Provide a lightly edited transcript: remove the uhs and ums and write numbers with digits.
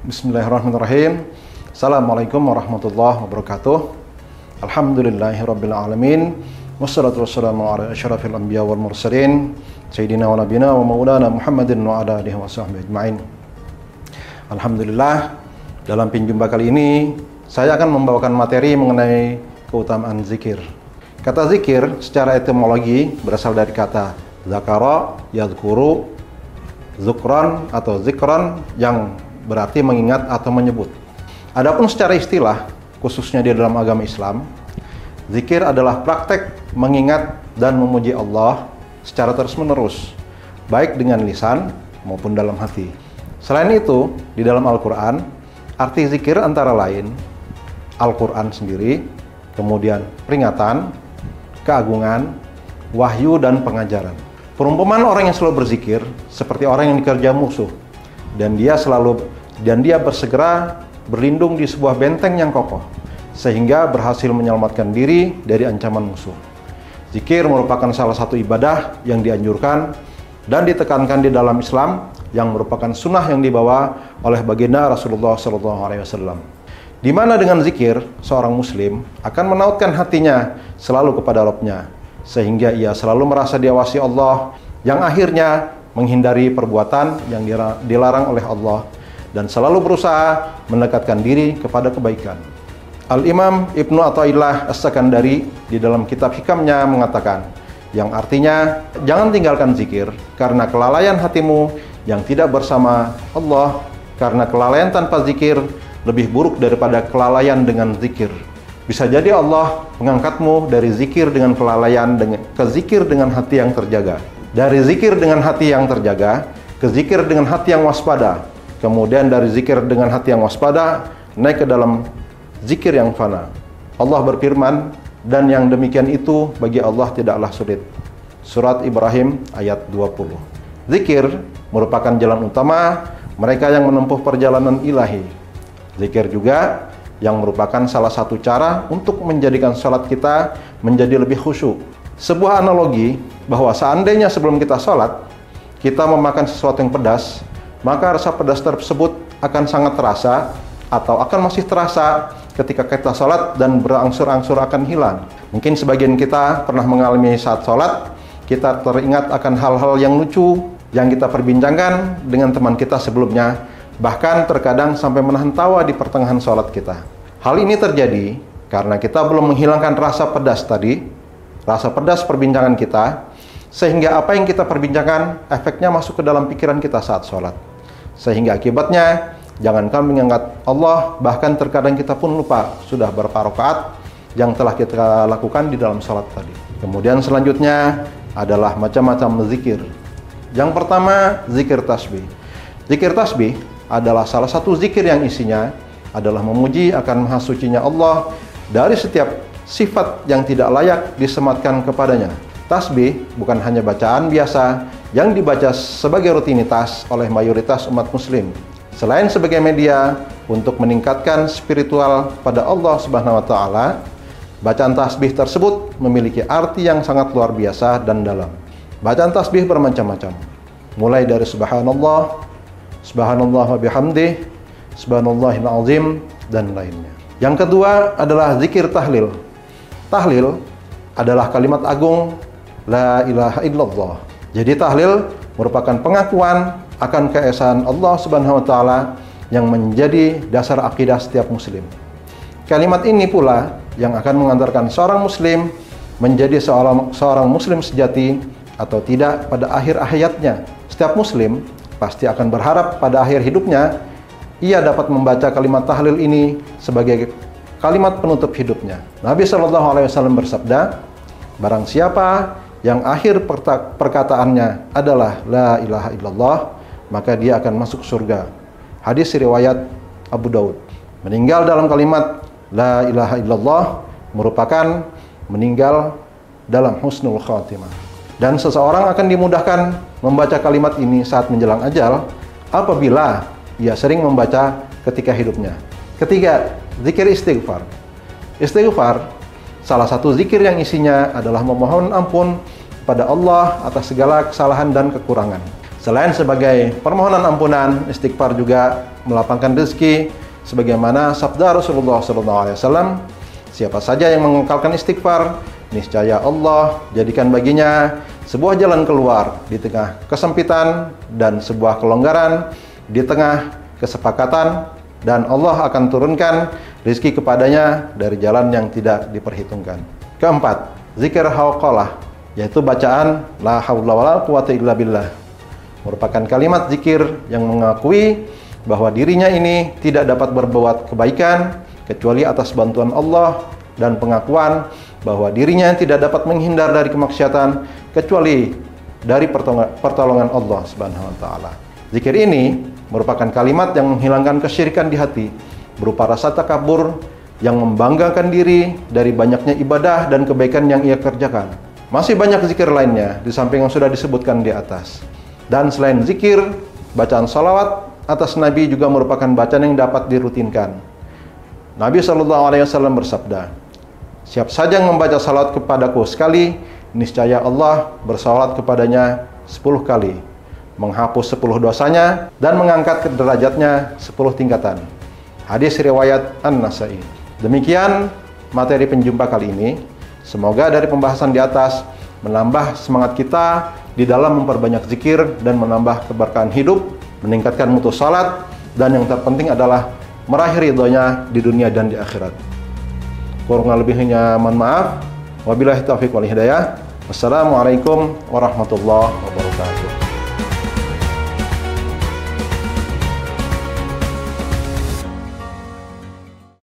Bismillahirrahmanirrahim. Assalamualaikum warahmatullahi wabarakatuh. Alhamdulillahirabbil alamin. Wassalatu wassalamu ala asyrafil anbiya wal mursalin sayyidina wa nabiyina wa maulana Muhammadin wa ala alihi washabbihi ajmain. Alhamdulillah, dalam pinjumpa kali ini saya akan membawakan materi mengenai keutamaan zikir. Kata zikir secara etimologi berasal dari kata zakara, yadhkuru, zukran atau zikran yang berarti mengingat atau menyebut. Adapun secara istilah, khususnya di dalam agama Islam, zikir adalah praktek mengingat dan memuji Allah secara terus-menerus, baik dengan lisan maupun dalam hati. Selain itu, di dalam Al-Quran, arti zikir antara lain Al-Quran sendiri, kemudian peringatan, keagungan, wahyu, dan pengajaran. Perumpamaan orang yang selalu berzikir seperti orang yang dikejar musuh, dan dia bersegera berlindung di sebuah benteng yang kokoh, sehingga berhasil menyelamatkan diri dari ancaman musuh. Zikir merupakan salah satu ibadah yang dianjurkan dan ditekankan di dalam Islam, yang merupakan sunnah yang dibawa oleh baginda Rasulullah SAW. Di mana dengan zikir, seorang muslim akan menautkan hatinya selalu kepada Rabb-nya, sehingga ia selalu merasa diawasi Allah, yang akhirnya menghindari perbuatan yang dilarang oleh Allah, dan selalu berusaha mendekatkan diri kepada kebaikan. Al-Imam Ibnu Athaillah As-Sakandari di dalam kitab hikamnya mengatakan, yang artinya, jangan tinggalkan zikir karena kelalaian hatimu yang tidak bersama Allah, karena kelalaian tanpa zikir lebih buruk daripada kelalaian dengan zikir. Bisa jadi Allah mengangkatmu dari zikir dengan kelalaian ke zikir dengan hati yang terjaga. Dari zikir dengan hati yang terjaga ke zikir dengan hati yang waspada. Kemudian dari zikir dengan hati yang waspada naik ke dalam zikir yang fana. Allah berfirman, dan yang demikian itu bagi Allah tidaklah sulit. Surat Ibrahim ayat 20. Zikir merupakan jalan utama mereka yang menempuh perjalanan ilahi. Zikir juga yang merupakan salah satu cara untuk menjadikan salat kita menjadi lebih khusyuk. Sebuah analogi bahwa seandainya sebelum kita salat, kita memakan sesuatu yang pedas, maka rasa pedas tersebut akan sangat terasa atau akan masih terasa ketika kita sholat dan berangsur-angsur akan hilang. Mungkin sebagian kita pernah mengalami saat sholat, kita teringat akan hal-hal yang lucu yang kita perbincangkan dengan teman kita sebelumnya, bahkan terkadang sampai menahan tawa di pertengahan sholat kita. Hal ini terjadi karena kita belum menghilangkan rasa pedas tadi, rasa pedas perbincangan kita, sehingga apa yang kita perbincangkan efeknya masuk ke dalam pikiran kita saat sholat. Sehingga akibatnya, jangankan mengingat Allah, bahkan terkadang kita pun lupa sudah berapa rakaat yang telah kita lakukan di dalam sholat tadi. Kemudian selanjutnya adalah macam-macam zikir. Yang pertama, zikir tasbih. Zikir tasbih adalah salah satu zikir yang isinya adalah memuji akan maha sucinya Allah dari setiap sifat yang tidak layak disematkan kepadanya. Tasbih bukan hanya bacaan biasa yang dibaca sebagai rutinitas oleh mayoritas umat muslim. Selain sebagai media untuk meningkatkan spiritual pada Allah Subhanahu wa taala, bacaan tasbih tersebut memiliki arti yang sangat luar biasa dan dalam. Bacaan tasbih bermacam-macam, mulai dari subhanallah, subhanallah wa bihamdih, subhanallahil azim, dan lainnya. Yang kedua adalah zikir tahlil. Tahlil adalah kalimat agung la ilaha illallah. Jadi tahlil merupakan pengakuan akan keesaan Allah Subhanahu wa taala yang menjadi dasar akidah setiap muslim. Kalimat ini pula yang akan mengantarkan seorang muslim menjadi seorang muslim sejati atau tidak pada akhir hayatnya. Setiap muslim pasti akan berharap pada akhir hidupnya ia dapat membaca kalimat tahlil ini sebagai kalimat penutup hidupnya. Nabi SAW bersabda, barang siapa yang akhir perkataannya adalah la ilaha illallah, maka dia akan masuk surga. Hadis riwayat Abu Daud. Meninggal dalam kalimat la ilaha illallah merupakan meninggal dalam husnul khatimah. Dan seseorang akan dimudahkan membaca kalimat ini saat menjelang ajal apabila ia sering membaca ketika hidupnya. Ketiga, zikir istighfar. Istighfar salah satu zikir yang isinya adalah memohon ampun pada Allah atas segala kesalahan dan kekurangan. Selain sebagai permohonan ampunan, istighfar juga melapangkan rezeki, sebagaimana sabda Rasulullah SAW, siapa saja yang mengekalkan istighfar, niscaya Allah jadikan baginya sebuah jalan keluar di tengah kesempitan dan sebuah kelonggaran di tengah kesepakatan, dan Allah akan turunkan rezeki kepadanya dari jalan yang tidak diperhitungkan. Keempat, zikir hauqalah, yaitu bacaan la haula wala quwata illa billah, merupakan kalimat zikir yang mengakui bahwa dirinya ini tidak dapat berbuat kebaikan kecuali atas bantuan Allah, dan pengakuan bahwa dirinya tidak dapat menghindar dari kemaksiatan kecuali dari pertolongan Allah Subhanahu wa taala. Zikir ini merupakan kalimat yang menghilangkan kesyirikan di hati, berupa rasa takabur yang membanggakan diri dari banyaknya ibadah dan kebaikan yang ia kerjakan. Masih banyak zikir lainnya di samping yang sudah disebutkan di atas. Dan selain zikir, bacaan salawat atas Nabi juga merupakan bacaan yang dapat dirutinkan. Nabi SAW bersabda, siapa saja yang membaca salawat kepadaku sekali, niscaya Allah bersalawat kepadanya 10 kali, menghapus 10 dosanya dan mengangkat derajatnya 10 tingkatan. Hadis riwayat An-Nasai. Demikian materi penjumpa kali ini. Semoga dari pembahasan di atas menambah semangat kita di dalam memperbanyak zikir dan menambah keberkahan hidup, meningkatkan mutu salat, dan yang terpenting adalah meraih ridhonya di dunia dan di akhirat. Kurang lebihnya mohon maaf. Wabillahi taufiq wal hidayah. Wassalamualaikum warahmatullahi wabarakatuh.